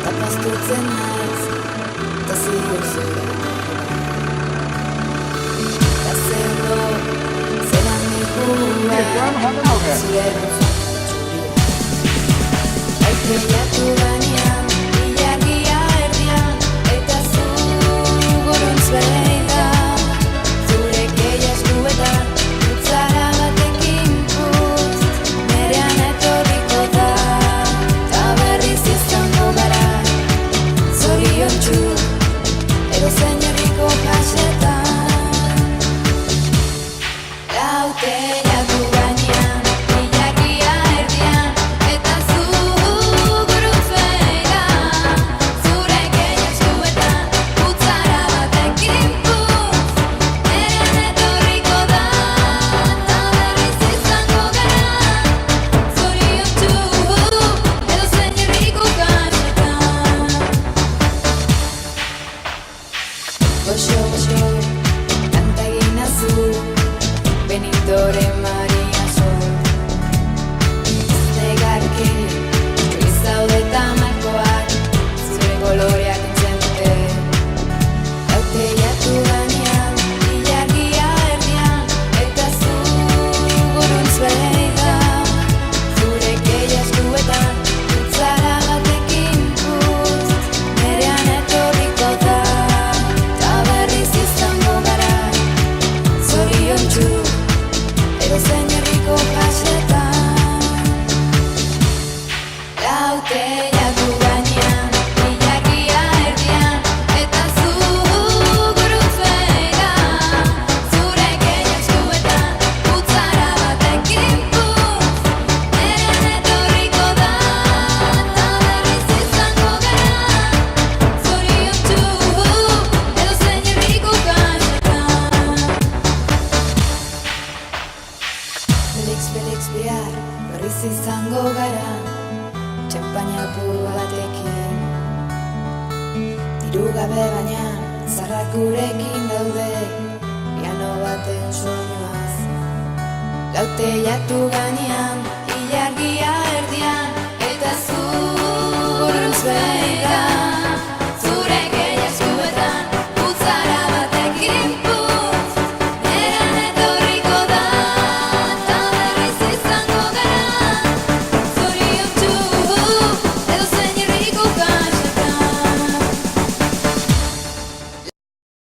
Tapaztutzen naiz, eta ziur zure. Eta zendo, zelan nikua, zure Aiteiatu gainean, ilargia erdian, eta zu goruntz beida. Zure keia eskuetan, utzara batekin putz, nerean etorriko da, ta berriz izango gara, zoriontsu, edozein herriko kasetan. Aiteiatu gainean, ilargia erdian, eta zu goruntz beida. Zure keia eskuetan, utzara batekin putz, nerean etorriko da, ta berriz izango gara, zoriontsu, edozein herriko kasetan. Goxo, kanta egin nazu, Benitore Maria Sol. Negarki, izaude eta malkoak, zure koloreak entzen dute. Aiteiatu gainean, ilargia erdian, eta zu goruntz beida. Zure keia eskuetan, utzara batekin putz, nerean etorriko da, ta berriz izango gara, zoriontsu, edozein herriko kasetan. Aiteiatu gainean, ilargia erdian, eta zu goruntz beida. Zure keia eskuetan, utzara batekin putz, nerean etorriko da, ta berriz izango gara, zoriontsu, edozein herriko kasetan. Felix bihar, berriz izango gara, txampaina pua batekin. Diru gabe baina, zarrak gurekin daude, piano baten soinuaz. Aiteiatu gainean, ilargia erdian, eta zu goruntz beida.